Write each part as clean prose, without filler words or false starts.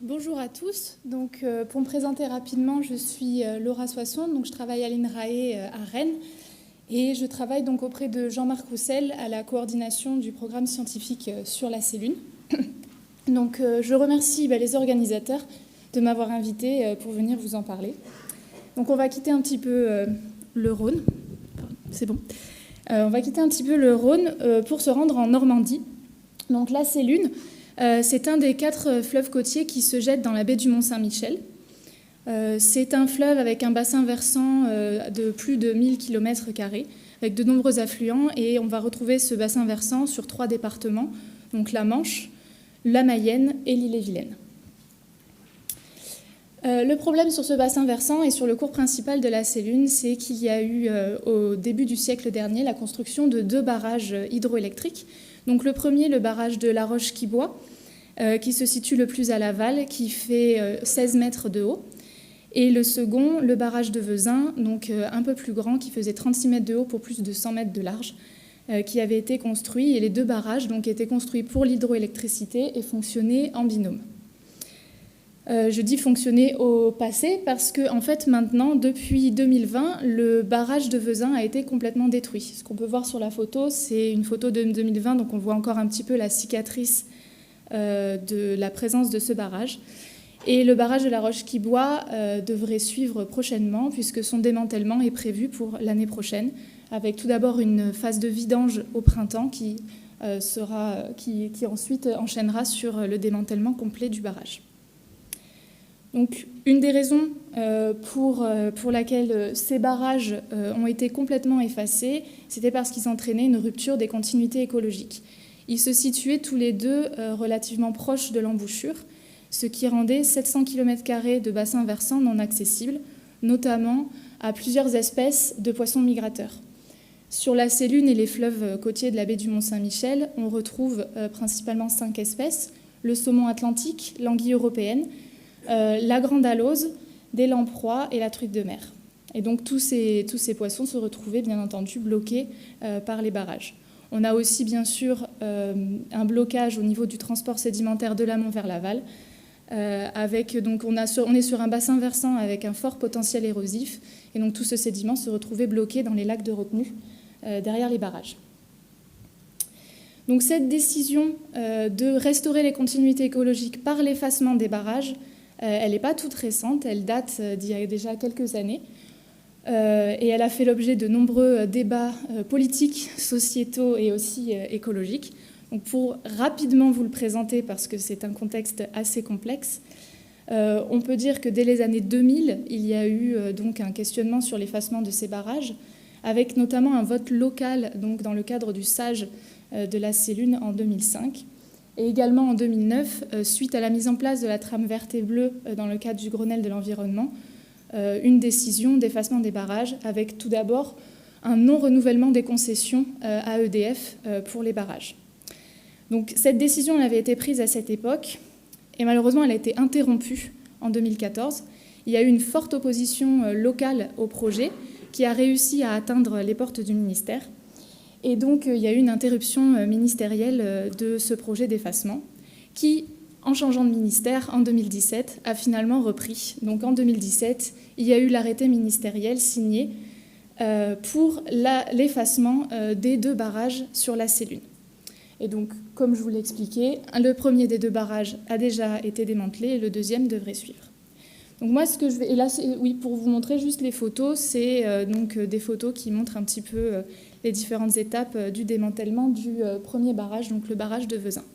Bonjour à tous. Pour me présenter rapidement, je suis Laura Soisson, je travaille à l'INRAE à Rennes et je travaille donc auprès de Jean-Marc Roussel à la coordination du programme scientifique sur la cellule. Je remercie les organisateurs de m'avoir invité pour venir vous en parler. On va quitter un petit peu le Rhône. C'est bon. On va quitter un petit peu le Rhône pour se rendre en Normandie. La Cellune, c'est un des 4 fleuves côtiers qui se jettent dans la baie du Mont-Saint-Michel. C'est un fleuve avec un bassin versant de plus de 1000 km², avec de nombreux affluents, et on va retrouver ce bassin versant sur 3 départements, donc la Manche, la Mayenne et l'Ille-et-Vilaine. Le problème sur ce bassin versant et sur le cours principal de la Cellune, c'est qu'il y a eu au début du siècle dernier la construction de 2 barrages hydroélectriques. Le premier, le barrage de La Roche-qui-Boit, qui se situe le plus à l'aval, qui fait 16 mètres de haut. Et le second, le barrage de Vezins, un peu plus grand, qui faisait 36 mètres de haut pour plus de 100 mètres de large, qui avait été construit. Et les 2 barrages étaient construits pour l'hydroélectricité et fonctionnaient en binôme. Je dis fonctionner au passé parce que, en fait, maintenant, depuis 2020, le barrage de Vezins a été complètement détruit. Ce qu'on peut voir sur la photo, c'est une photo de 2020, donc on voit encore un petit peu la cicatrice de la présence de ce barrage. Et le barrage de La Roche-qui-Boit devrait suivre prochainement, puisque son démantèlement est prévu pour l'année prochaine, avec tout d'abord une phase de vidange au printemps qui ensuite enchaînera sur le démantèlement complet du barrage. Une des raisons pour laquelle ces barrages ont été complètement effacés, c'était parce qu'ils entraînaient une rupture des continuités écologiques. Ils se situaient tous les deux relativement proches de l'embouchure, ce qui rendait 700 km² de bassins versants non accessibles, notamment à plusieurs espèces de poissons migrateurs. Sur la Cellune et les fleuves côtiers de la baie du Mont-Saint-Michel, on retrouve principalement 5 espèces, le saumon atlantique, l'anguille européenne, la grande alose, des lamproies et la truite de mer. Et donc tous ces poissons se retrouvaient bien entendu bloqués par les barrages. On a aussi bien sûr un blocage au niveau du transport sédimentaire de l'amont vers l'aval. On est sur un bassin versant avec un fort potentiel érosif, et donc tout ce sédiment se retrouvait bloqué dans les lacs de retenue derrière les barrages. Donc cette décision de restaurer les continuités écologiques par l'effacement des barrages, elle n'est pas toute récente, elle date d'il y a déjà quelques années, et elle a fait l'objet de nombreux débats politiques, sociétaux et aussi écologiques. Donc pour rapidement vous le présenter, parce que c'est un contexte assez complexe, on peut dire que dès les années 2000, il y a eu donc un questionnement sur l'effacement de ces barrages, avec notamment un vote local donc dans le cadre du SAGE de la Cellune en 2005. Et également en 2009, suite à la mise en place de la trame verte et bleue dans le cadre du Grenelle de l'environnement, une décision d'effacement des barrages, avec tout d'abord un non-renouvellement des concessions à EDF pour les barrages. Donc cette décision elle avait été prise à cette époque, et malheureusement elle a été interrompue en 2014. Il y a eu une forte opposition locale au projet qui a réussi à atteindre les portes du ministère. Et donc, il y a eu une interruption ministérielle de ce projet d'effacement qui, en changeant de ministère en 2017, a finalement repris. Donc, en 2017, il y a eu l'arrêté ministériel signé pour l'effacement des 2 barrages sur la Cellune. Et donc, comme je vous l'ai expliqué, le premier des 2 barrages a déjà été démantelé et le deuxième devrait suivre. Donc moi, ce que je vais... Et là, pour vous montrer juste les photos, c'est des photos qui montrent un petit peu les différentes étapes du démantèlement du premier barrage, donc le barrage de Vezins.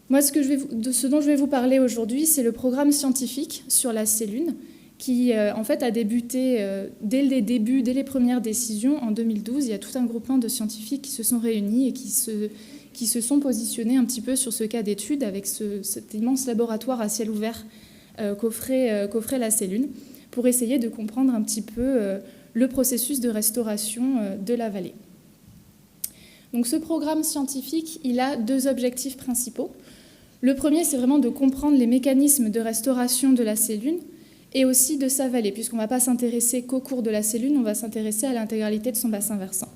Moi, ce dont je vais vous parler aujourd'hui, c'est le programme scientifique sur la Cellune, qui en fait a débuté dès les premières décisions en 2012. Il y a tout un groupement de scientifiques qui se sont réunis et qui se sont positionnés un petit peu sur ce cas d'étude avec cet immense laboratoire à ciel ouvert qu'offrait la Cellune, pour essayer de comprendre un petit peu le processus de restauration de la vallée. Donc ce programme scientifique, il a 2 objectifs principaux. Le premier, c'est vraiment de comprendre les mécanismes de restauration de la Cellune et aussi de sa vallée, puisqu'on ne va pas s'intéresser qu'au cours de la Cellune, on va s'intéresser à l'intégralité de son bassin versant.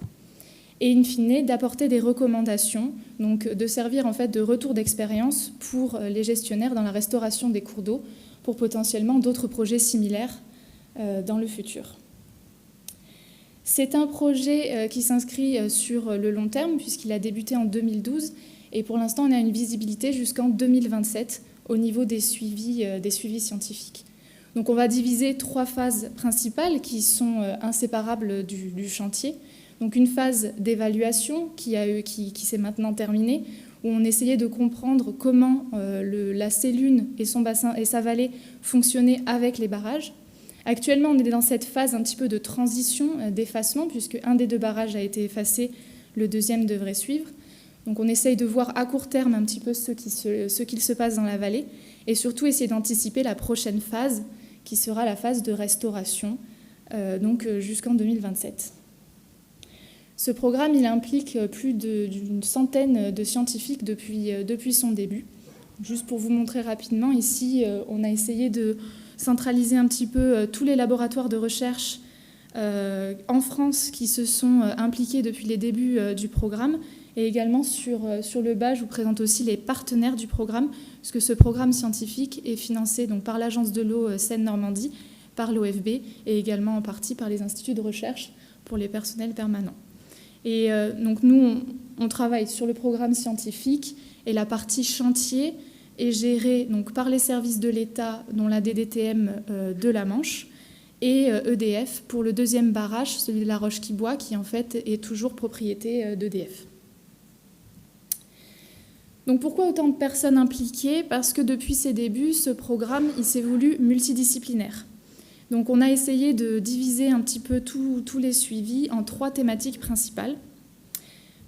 et in fine d'apporter des recommandations, donc de servir en fait de retour d'expérience pour les gestionnaires dans la restauration des cours d'eau, pour potentiellement d'autres projets similaires dans le futur. C'est un projet qui s'inscrit sur le long terme puisqu'il a débuté en 2012 et pour l'instant on a une visibilité jusqu'en 2027 au niveau des suivis scientifiques. Donc on va diviser 3 phases principales qui sont inséparables du chantier. Donc une phase d'évaluation qui s'est maintenant terminée, où on essayait de comprendre comment la Sélune et son bassin et sa vallée fonctionnaient avec les barrages. Actuellement, on est dans cette phase un petit peu de transition, d'effacement, puisque un des 2 barrages a été effacé, le deuxième devrait suivre. Donc on essaye de voir à court terme un petit peu ce qu'il se passe dans la vallée, et surtout essayer d'anticiper la prochaine phase, qui sera la phase de restauration, donc jusqu'en 2027. Ce programme, il implique plus d'une centaine de scientifiques depuis son début. Juste pour vous montrer rapidement, ici, on a essayé de centraliser un petit peu tous les laboratoires de recherche en France qui se sont impliqués depuis les débuts du programme. Et également sur le bas, je vous présente aussi les partenaires du programme, puisque ce programme scientifique est financé donc, par l'Agence de l'eau Seine-Normandie, par l'OFB et également en partie par les instituts de recherche pour les personnels permanents. Et donc nous, on travaille sur le programme scientifique et la partie chantier est gérée donc, par les services de l'État, dont la DDTM de la Manche, et EDF pour le deuxième barrage, celui de la Roche-qui-Boit, qui en fait est toujours propriété d'EDF. Donc pourquoi autant de personnes impliquées? Parce que depuis ses débuts, ce programme il s'est voulu multidisciplinaire. Donc on a essayé de diviser un petit peu tous les suivis en 3 thématiques principales.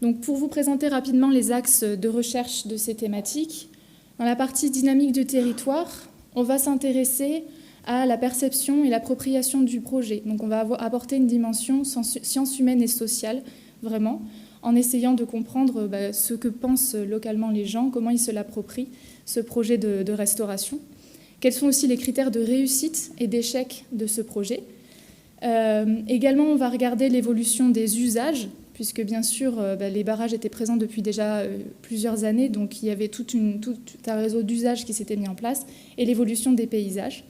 Donc pour vous présenter rapidement les axes de recherche de ces thématiques, dans la partie dynamique du territoire, on va s'intéresser à la perception et l'appropriation du projet. Donc on va apporter une dimension sciences humaines et sociales, vraiment, en essayant de comprendre ce que pensent localement les gens, comment ils se l'approprient, ce projet de restauration. Quels sont aussi les critères de réussite et d'échec de ce projet. Également, on va regarder l'évolution des usages, puisque bien sûr, les barrages étaient présents depuis déjà plusieurs années, donc il y avait tout un réseau d'usages qui s'était mis en place, et l'évolution des paysages.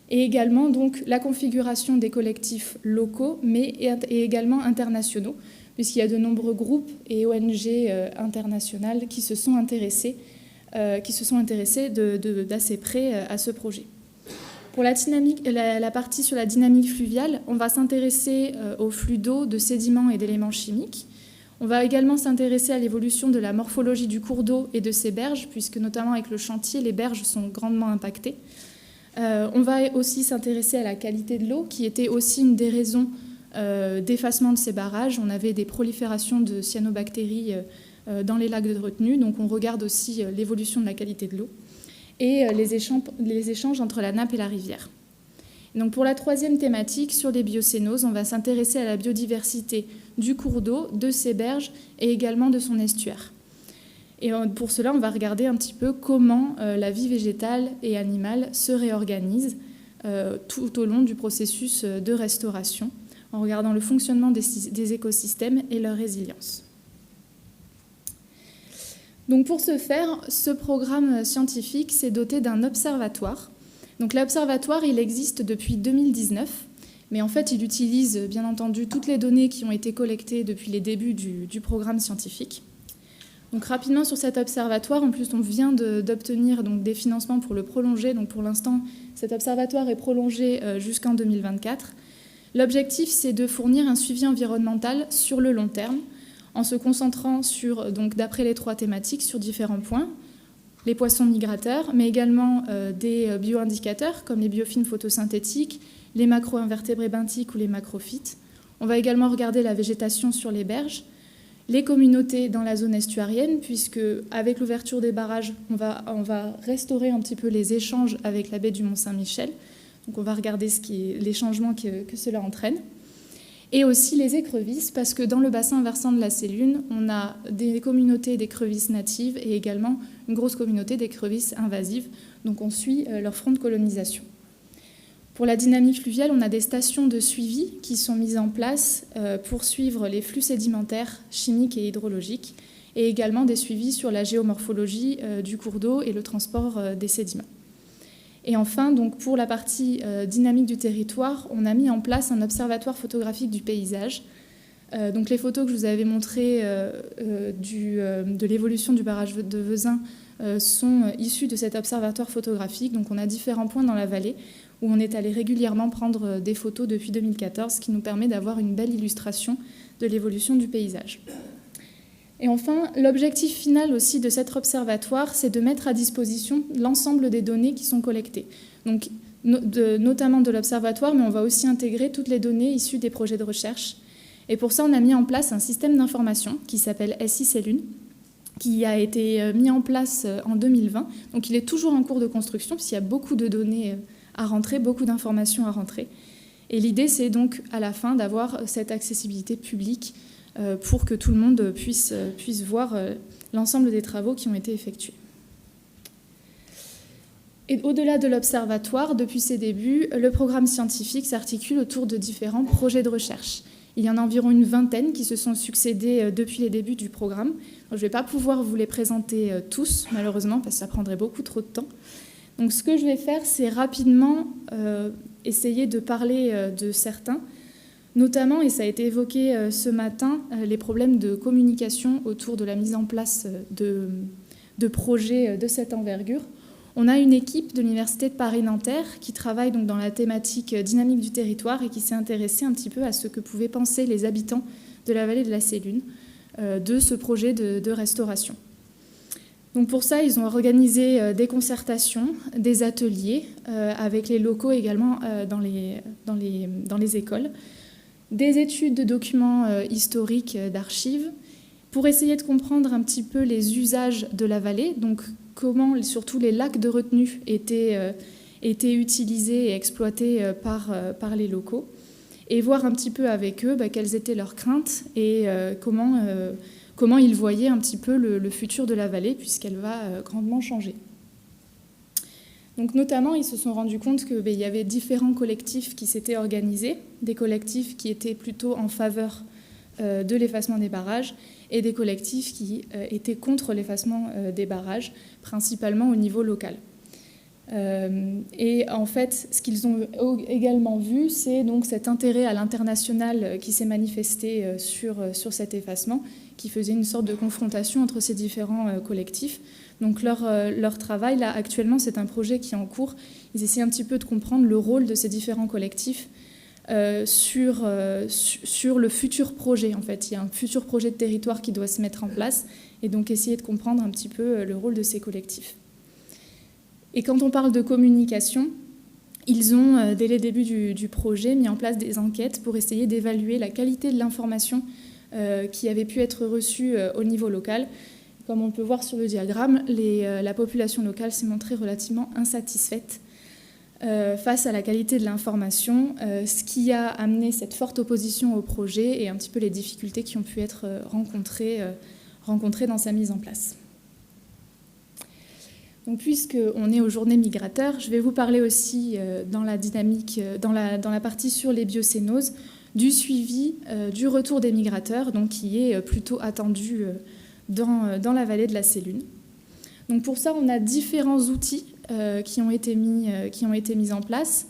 Et également, donc, la configuration des collectifs locaux, et également internationaux, puisqu'il y a de nombreux groupes et ONG internationales qui se sont intéressés d'assez près à ce projet. Pour la partie sur la dynamique fluviale, on va s'intéresser aux flux d'eau, de sédiments et d'éléments chimiques. On va également s'intéresser à l'évolution de la morphologie du cours d'eau et de ses berges, puisque notamment avec le chantier, les berges sont grandement impactées. On va aussi s'intéresser à la qualité de l'eau, qui était aussi une des raisons d'effacement de ces barrages. On avait des proliférations de cyanobactéries dans les lacs de retenue, donc on regarde aussi l'évolution de la qualité de l'eau et les échanges entre la nappe et la rivière. Et donc pour la 3e thématique, sur les biocénoses, on va s'intéresser à la biodiversité du cours d'eau, de ses berges et également de son estuaire. Et pour cela, on va regarder un petit peu comment la vie végétale et animale se réorganise tout au long du processus de restauration, en regardant le fonctionnement des écosystèmes et leur résilience. Donc pour ce faire, ce programme scientifique s'est doté d'un observatoire. Donc l'observatoire, il existe depuis 2019, mais en fait, il utilise bien entendu toutes les données qui ont été collectées depuis les débuts du programme scientifique. Donc rapidement sur cet observatoire, en plus on vient d'obtenir donc, des financements pour le prolonger. Donc pour l'instant, cet observatoire est prolongé jusqu'en 2024. L'objectif, c'est de fournir un suivi environnemental sur le long terme, en se concentrant sur, donc d'après les 3 thématiques, sur différents points, les poissons migrateurs, mais également des bioindicateurs comme les biofilms photosynthétiques, les macro-invertébrés benthiques ou les macrophytes. On va également regarder la végétation sur les berges, les communautés dans la zone estuarienne, puisque avec l'ouverture des barrages, on va restaurer un petit peu les échanges avec la baie du Mont-Saint-Michel. Donc on va regarder les changements que cela entraîne. Et aussi les écrevisses, parce que dans le bassin versant de la Sélune, on a des communautés d'écrevisses natives et également une grosse communauté d'écrevisses invasives. Donc on suit leur front de colonisation. Pour la dynamique fluviale, on a des stations de suivi qui sont mises en place pour suivre les flux sédimentaires, chimiques et hydrologiques, et également des suivis sur la géomorphologie du cours d'eau et le transport des sédiments. Et enfin, donc, pour la partie dynamique du territoire, on a mis en place un observatoire photographique du paysage. Donc les photos que je vous avais montrées de l'évolution du barrage de Vezins sont issues de cet observatoire photographique. Donc on a différents points dans la vallée où on est allé régulièrement prendre des photos depuis 2014, ce qui nous permet d'avoir une belle illustration de l'évolution du paysage. Et enfin, l'objectif final aussi de cet observatoire, c'est de mettre à disposition l'ensemble des données qui sont collectées. Donc notamment de l'observatoire, mais on va aussi intégrer toutes les données issues des projets de recherche. Et pour ça, on a mis en place un système d'information qui s'appelle SI Cellune, qui a été mis en place en 2020. Donc il est toujours en cours de construction, puisqu'il y a beaucoup de données à rentrer, beaucoup d'informations à rentrer. Et l'idée, c'est donc à la fin d'avoir cette accessibilité publique pour que tout le monde puisse voir l'ensemble des travaux qui ont été effectués. Et au-delà de l'observatoire, depuis ses débuts, le programme scientifique s'articule autour de différents projets de recherche. Il y en a environ une vingtaine qui se sont succédés depuis les débuts du programme. Je ne vais pas pouvoir vous les présenter tous, malheureusement, parce que ça prendrait beaucoup trop de temps. Donc ce que je vais faire, c'est rapidement essayer de parler de certains, notamment, et ça a été évoqué ce matin, les problèmes de communication autour de la mise en place de projets de cette envergure. On a une équipe de l'Université de Paris-Nanterre qui travaille donc dans la thématique dynamique du territoire et qui s'est intéressée un petit peu à ce que pouvaient penser les habitants de la vallée de la Sélune de ce projet de restauration. Donc pour ça, ils ont organisé des concertations, des ateliers avec les locaux également dans les écoles, des études de documents historiques, d'archives, pour essayer de comprendre un petit peu les usages de la vallée, donc comment surtout les lacs de retenue étaient utilisés et exploités par les locaux, et voir un petit peu avec eux quelles étaient leurs craintes et comment ils voyaient un petit peu le futur de la vallée, puisqu'elle va grandement changer. Donc notamment, ils se sont rendus compte qu'il y avait différents collectifs qui s'étaient organisés, des collectifs qui étaient plutôt en faveur de l'effacement des barrages et des collectifs qui étaient contre l'effacement des barrages, principalement au niveau local. Et en fait, ce qu'ils ont également vu, c'est donc cet intérêt à l'international qui s'est manifesté sur cet effacement, qui faisait une sorte de confrontation entre ces différents collectifs. Donc leur travail, là, actuellement, c'est un projet qui est en cours. Ils essaient un petit peu de comprendre le rôle de ces différents collectifs sur le futur projet. En fait, il y a un futur projet de territoire qui doit se mettre en place, et donc essayer de comprendre un petit peu le rôle de ces collectifs. Et quand on parle de communication, ils ont, dès les débuts du projet, mis en place des enquêtes pour essayer d'évaluer la qualité de l'information qui avait pu être reçue au niveau local. Comme on peut voir sur le diagramme, la population locale s'est montrée relativement insatisfaite face à la qualité de l'information, ce qui a amené cette forte opposition au projet et un petit peu les difficultés qui ont pu être rencontrées dans sa mise en place. Donc, puisqu'on est aux journées migratoires, je vais vous parler aussi dans la dynamique, dans la partie sur les biocénoses, du suivi du retour des migrateurs, donc qui est plutôt attendu dans la vallée de la Sélune. Donc pour ça, on a différents outils qui ont été mis en place.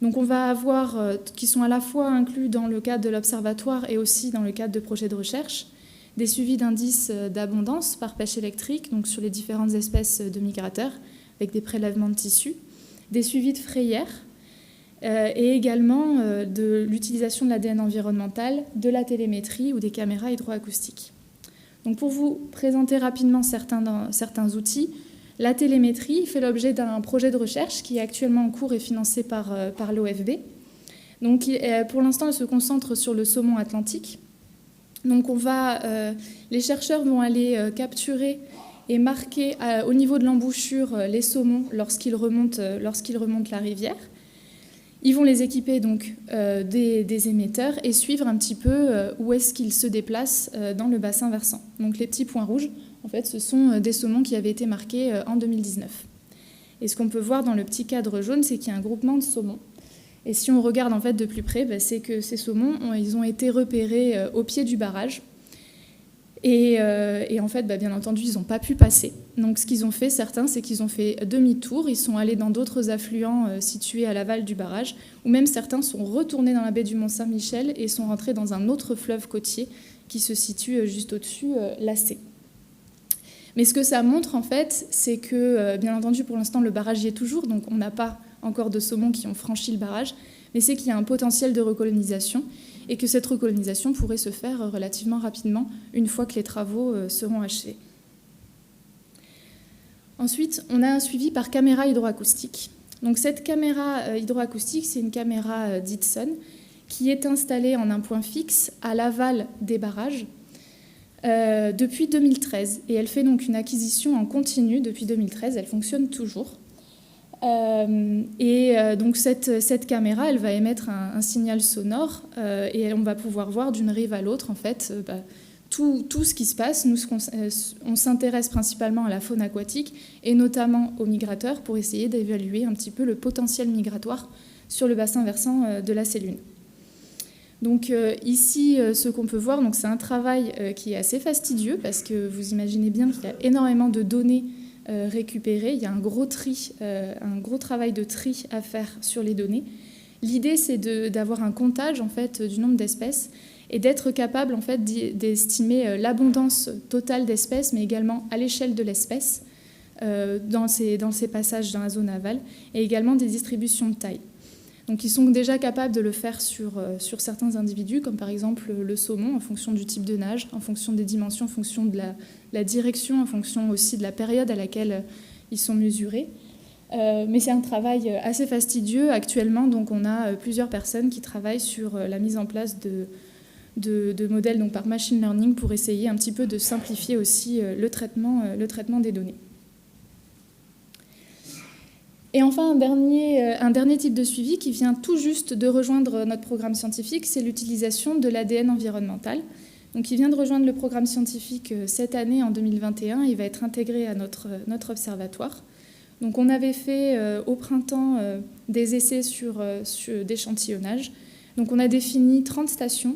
Donc on va avoir, qui sont à la fois inclus dans le cadre de l'observatoire et aussi dans le cadre de projets de recherche, des suivis d'indices d'abondance par pêche électrique, donc sur les différentes espèces de migrateurs, avec des prélèvements de tissus, des suivis de frayères, et également de l'utilisation de l'ADN environnemental, de la télémétrie ou des caméras hydroacoustiques. Donc pour vous présenter rapidement certains outils, la télémétrie fait l'objet d'un projet de recherche qui est actuellement en cours et financé par l'OFB. Donc pour l'instant, elle se concentre sur le saumon atlantique. Donc les chercheurs vont aller capturer et marquer au niveau de l'embouchure les saumons lorsqu'ils remontent la rivière. Ils vont les équiper donc des émetteurs et suivre un petit peu où est-ce qu'ils se déplacent dans le bassin versant. Donc les petits points rouges, en fait, ce sont des saumons qui avaient été marqués en 2019. Et ce qu'on peut voir dans le petit cadre jaune, c'est qu'il y a un groupement de saumons Et si on regarde en fait de plus près, c'est que ces saumons, ils ont été repérés au pied du barrage. Et en fait, bien entendu, ils n'ont pas pu passer. Donc ce qu'ils ont fait, certains, c'est qu'ils ont fait demi-tour, ils sont allés dans d'autres affluents situés à l'aval du barrage, ou même certains sont retournés dans la baie du Mont-Saint-Michel et sont rentrés dans un autre fleuve côtier qui se situe juste au-dessus, l'Assé. Mais ce que ça montre, en fait, c'est que, bien entendu, pour l'instant, le barrage y est toujours, donc on n'a pas encore de saumons qui ont franchi le barrage, mais c'est qu'il y a un potentiel de recolonisation et que cette recolonisation pourrait se faire relativement rapidement une fois que les travaux seront achevés. Ensuite, on a un suivi par caméra hydroacoustique. Donc cette caméra hydroacoustique, c'est une caméra Ditson qui est installée en un point fixe à l'aval des barrages depuis 2013. Et elle fait donc une acquisition en continu depuis 2013, elle fonctionne toujours. Donc cette caméra, elle va émettre un signal sonore et on va pouvoir voir d'une rive à l'autre en fait tout ce qui se passe. Nous, on s'intéresse principalement à la faune aquatique et notamment aux migrateurs pour essayer d'évaluer un petit peu le potentiel migratoire sur le bassin versant de la Sélune. Donc ici, ce qu'on peut voir, c'est un travail qui est assez fastidieux parce que vous imaginez bien qu'il y a énormément de données récupérer. Il y a un gros travail de tri à faire sur les données. L'idée, c'est d'avoir un comptage en fait, du nombre d'espèces et d'être capable en fait, d'estimer l'abondance totale d'espèces, mais également à l'échelle de l'espèce dans ces passages dans la zone aval, et également des distributions de taille. Donc ils sont déjà capables de le faire sur certains individus, comme par exemple le saumon, en fonction du type de nage, en fonction des dimensions, en fonction de la direction, en fonction aussi de la période à laquelle ils sont mesurés. Mais c'est un travail assez fastidieux actuellement, donc on a plusieurs personnes qui travaillent sur la mise en place de modèles donc par machine learning pour essayer un petit peu de simplifier aussi le traitement des données. Et enfin, un dernier type de suivi qui vient tout juste de rejoindre notre programme scientifique, c'est l'utilisation de l'ADN environnemental. Donc, il vient de rejoindre le programme scientifique cette année, en 2021, et il va être intégré à notre observatoire. Donc, on avait fait au printemps des essais sur d'échantillonnage. Donc, on a défini 30 stations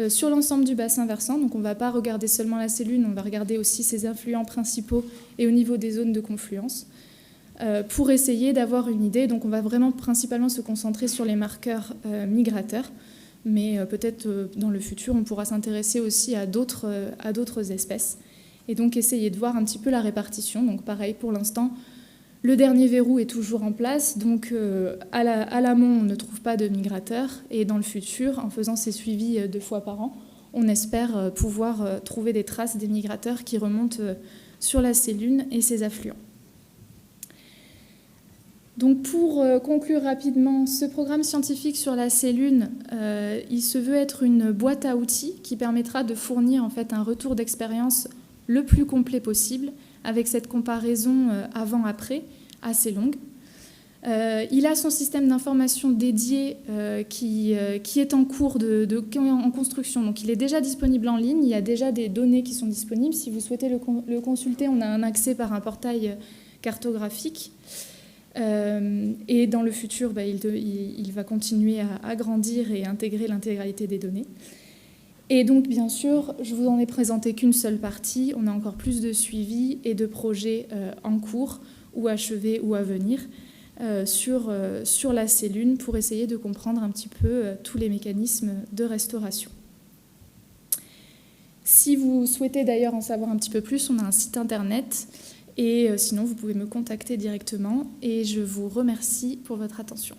sur l'ensemble du bassin versant. Donc, on ne va pas regarder seulement la Sélune, on va regarder aussi ses affluents principaux et au niveau des zones de confluence. Pour essayer d'avoir une idée. Donc on va vraiment principalement se concentrer sur les marqueurs migrateurs, mais peut-être dans le futur, on pourra s'intéresser aussi à d'autres espèces et donc essayer de voir un petit peu la répartition. Donc pareil, pour l'instant, le dernier verrou est toujours en place, donc à l'amont, on ne trouve pas de migrateurs, et dans le futur, en faisant ces suivis 2 fois par an, on espère pouvoir trouver des traces des migrateurs qui remontent sur la Sélune et ses affluents. Donc pour conclure rapidement, ce programme scientifique sur la Sélune, il se veut être une boîte à outils qui permettra de fournir en fait un retour d'expérience le plus complet possible avec cette comparaison avant-après assez longue. Il a son système d'information dédié qui est en cours en construction. Donc il est déjà disponible en ligne, il y a déjà des données qui sont disponibles. Si vous souhaitez le consulter, on a un accès par un portail cartographique. Et dans le futur, il va continuer à grandir et intégrer l'intégralité des données. Et donc, bien sûr, je vous en ai présenté qu'une seule partie. On a encore plus de suivi et de projets en cours ou achevés ou à venir sur la Sélune pour essayer de comprendre un petit peu tous les mécanismes de restauration. Si vous souhaitez d'ailleurs en savoir un petit peu plus, on a un site internet. Et sinon, vous pouvez me contacter directement et je vous remercie pour votre attention.